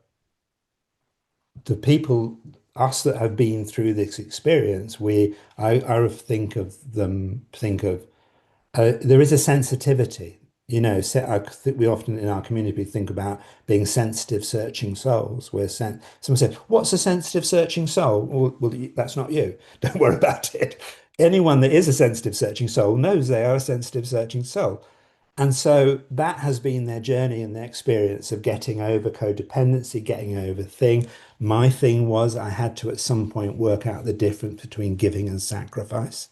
the people, us that have been through this experience, I think of them, there is a sensitivity. I think we often in our community think about being sensitive, searching souls. Someone said, "What's a sensitive, searching soul?" Well, that's not you. Don't worry about it. Anyone that is a sensitive, searching soul knows they are a sensitive, searching soul. And so that has been their journey and their experience of getting over codependency, getting over thing. My thing was I had to at some point work out the difference between giving and sacrifice.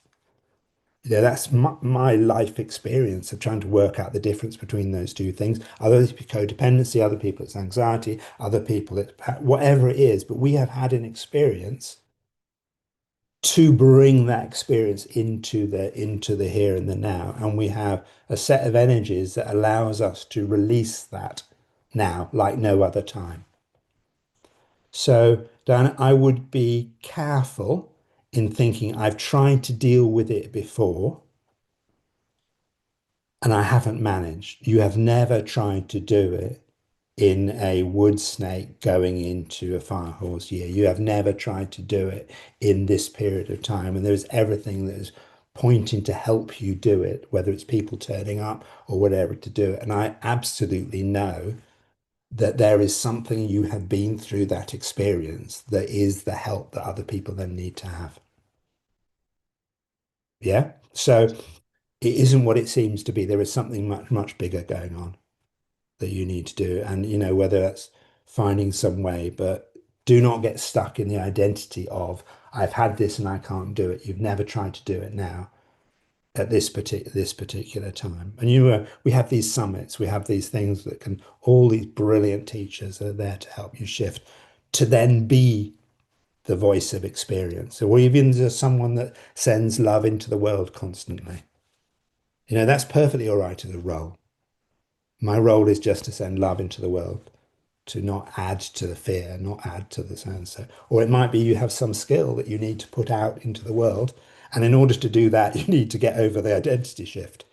That's my life experience of trying to work out the difference between those two things. Other people codependency, other people it's anxiety, other people it's whatever it is. But we have had an experience to bring that experience into the here and the now, and we have a set of energies that allows us to release that now like no other time. So, Dan, I would be careful in thinking I've tried to deal with it before and I haven't managed. You have never tried to do it in a wood snake going into a fire horse year. You have never tried to do it in this period of time. And there's everything that is pointing to help you do it, whether it's people turning up or whatever to do it. And I absolutely know that there is something you have been through that experience that is the help that other people then need to have. Yeah. So it isn't what it seems to be. There is something much, much bigger going on that you need to do. And, whether that's finding some way, but do not get stuck in the identity of, I've had this and I can't do it. You've never tried to do it now at this particular time. And we have these summits, we have these things that can, all these brilliant teachers are there to help you shift to then be the voice of experience. Or even just someone that sends love into the world constantly. That's perfectly all right as a role. My role is just to send love into the world, to not add to the fear, not add to the so-and-so. Or it might be you have some skill that you need to put out into the world. And in order to do that, you need to get over the identity shift.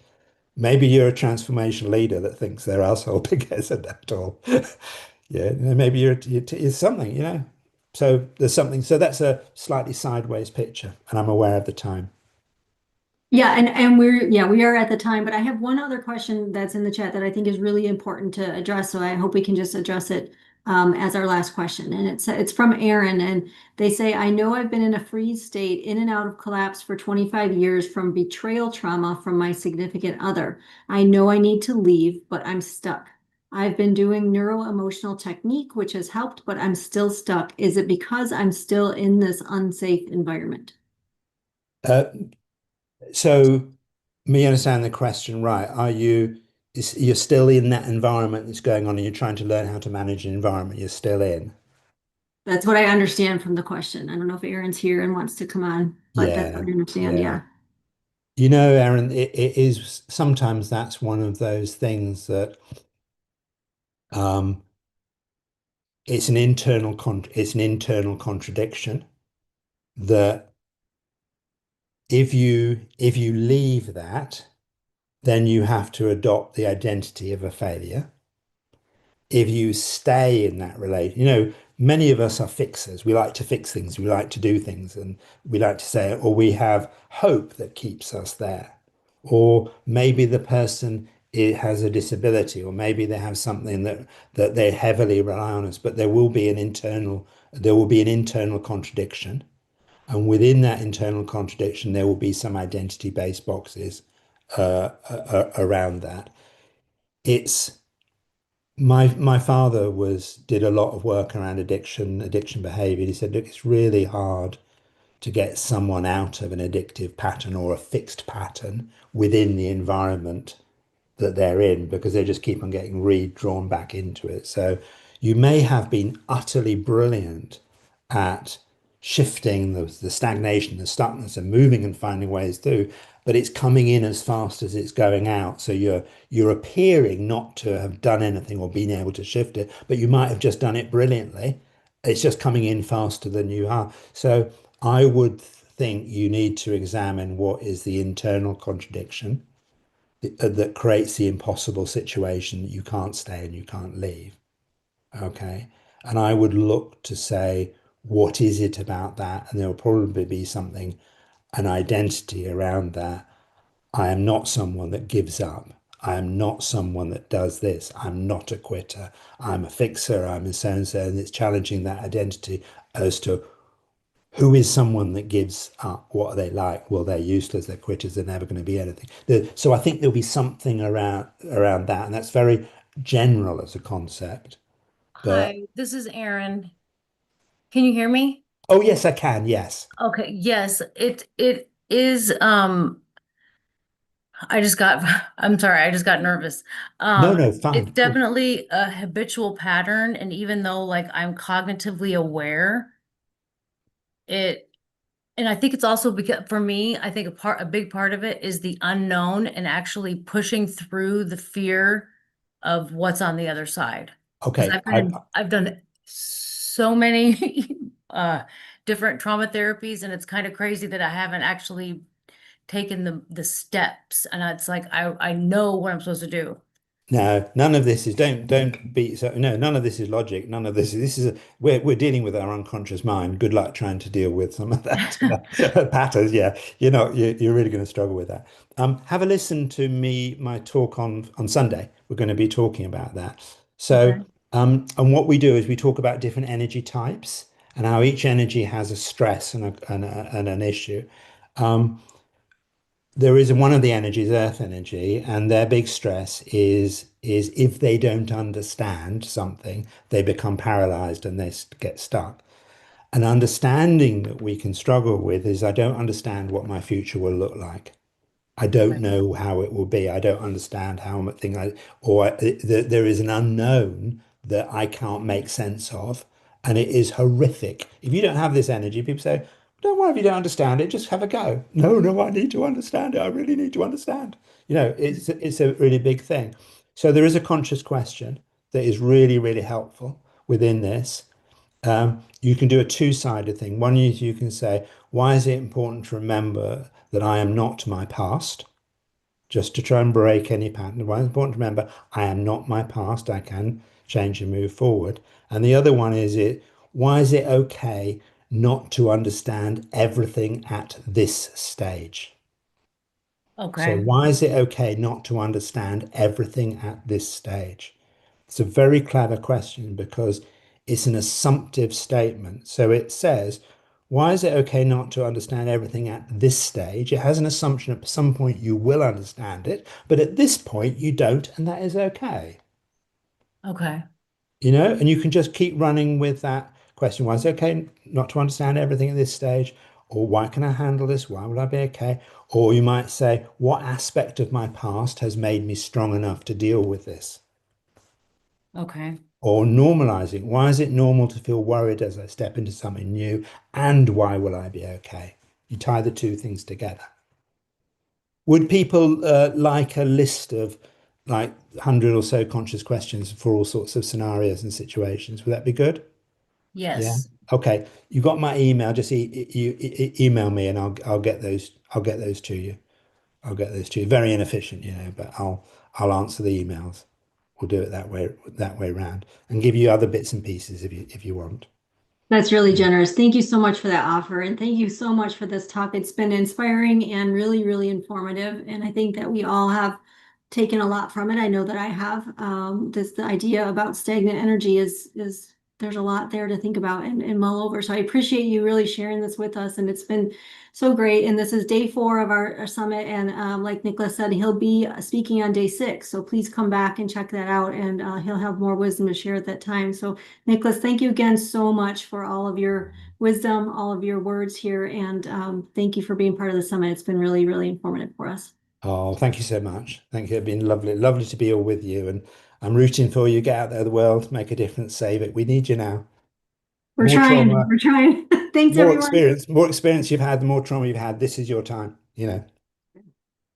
Maybe you're a transformation leader that thinks their asshole big isn't at all. Yeah, maybe it's something. So there's something. So that's a slightly sideways picture, and I'm aware of the time. Yeah, and we are at the time, but I have one other question that's in the chat that I think is really important to address. So I hope we can just address it as our last question. And it's from Aaron, and they say, I know I've been in a freeze state, in and out of collapse for 25 years from betrayal trauma from my significant other. I know I need to leave, but I'm stuck. I've been doing neuro-emotional technique, which has helped, but I'm still stuck. Is it because I'm still in this unsafe environment? Uh, So, me understand the question right. You're still in that environment that's going on and you're trying to learn how to manage an environment you're still in? That's what I understand from the question. I don't know if Aaron's here and wants to come on, but that's what Yeah, I understand. yeah. Yeah. You know, Aaron, it is sometimes that's one of those things that um, it's an internal contradiction that if you leave that, then you have to adopt the identity of a failure. If you stay in that relation, many of us are fixers. We like to fix things, we like to do things, and we like to say, or we have hope that keeps us there. Or maybe the person has a disability, or maybe they have something that they heavily rely on us, but there will be an internal contradiction. And within that internal contradiction, there will be some identity-based boxes around that. It's my father did a lot of work around addiction behavior. He said, look, it's really hard to get someone out of an addictive pattern or a fixed pattern within the environment that they're in because they just keep on getting redrawn back into it. So you may have been utterly brilliant at shifting the stagnation, the stuckness, and moving and finding ways through, but it's coming in as fast as it's going out. So you're appearing not to have done anything or been able to shift it, but you might have just done it brilliantly. It's just coming in faster than you are. So I would think you need to examine what is the internal contradiction that creates the impossible situation that you can't stay and you can't leave. Okay. And I would look to say, what is it about that? And there will probably be something, an identity around that. I am not someone that gives up. I am not someone that does this. I'm not a quitter. I'm a fixer. I'm a so and so. And it's challenging that identity as to who is someone that gives up? What are they like? Well, they're useless, they're quitters, they're never going to be anything. So I think there'll be something around that, and that's very general as a concept. But Hi, this is Erin. Can you hear me? oh yes, I can. Yes. Okay, yes, it is I just got I'm sorry, I just got nervous. No, no, It's fine. Cool. definitely a habitual pattern, and even though like I'm cognitively aware, it and I think it's also because for me, I think a big part of it is the unknown and actually pushing through the fear of what's on the other side. Because Okay. I've done so many different trauma therapies, and it's kind of crazy that I haven't actually taken the steps. And it's like I know what I'm supposed to do. No, none of this is don't be so no, none of this is logic. None of this is we're dealing with our unconscious mind. Good luck trying to deal with some of that patterns. Yeah, you're really going to struggle with that. Have a listen to my talk on Sunday. We're going to be talking about that. So Okay. and what we do is we talk about different energy types and how each energy has a stress and an issue. Um, there is one of the energies, earth energy, and their big stress is if they don't understand something, they become paralyzed and get stuck. An understanding that we can struggle with is I don't understand what my future will look like. I don't Okay. know how it will be. I don't understand how much thing there is an unknown that I can't make sense of, and it is horrific. If you don't have this energy, people say, "Don't worry if you don't understand it. Just have a go." No, no, I need to understand it. I really need to understand. It's a really big thing. So there is a conscious question that is really, really helpful within this. You can do a two-sided thing. One is you can say, why is it important to remember that I am not my past? Just to try and break any pattern. Why is it important to remember I am not my past? I can change and move forward. And the other one why is it okay not to understand everything at this stage? So Okay. why is it okay not to understand everything at this stage? It's a very clever question because it's an assumptive statement. So it says, why is it okay not to understand everything at this stage? It has an assumption at some point you will understand it, but at this point you don't, and that is okay. Okay. And you can just keep running with that question. Why is it okay not to understand everything at this stage? Or why can I handle this? Why will I be okay? Or you might say, what aspect of my past has made me strong enough to deal with this? Okay. or normalizing. Why is it normal to feel worried as I step into something new? And why will I be okay? You tie the two things together. Would people like a list of like 100 or so conscious questions for all sorts of scenarios and situations? Would that be good? Yeah. Yes. Okay. You got my email. Just email me and I'll get those. I'll get those to you. I'll get those to you. Very inefficient, but I'll answer the emails. We'll do it that way round, and give you other bits and pieces if you want. That's really generous. Thank you so much for that offer. And thank you so much for this talk. It's been inspiring and really, really informative. And I think that we all have taken a lot from it. I know that I have. The idea about stagnant energy is there's a lot there to think about and mull over. So I appreciate you really sharing this with us. And it's been so great. And this is day 4 of our summit. And like Nicholas said, he'll be speaking on day 6. So please come back and check that out. And he'll have more wisdom to share at that time. So Nicholas, thank you again so much for all of your wisdom, all of your words here. And thank you for being part of the summit. It's been really, really informative for us. Oh, thank you so much. Thank you. It's been lovely to be all with you. And I'm rooting for you. Get out there in the world, make a difference, save it. We need you now. We're More trying. trauma, We're trying. Thanks, everyone. more experience you've had, the more trauma you've had. This is your time,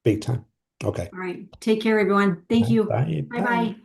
big time. Okay. All right. Take care, everyone. Thank you. Bye. Bye-bye.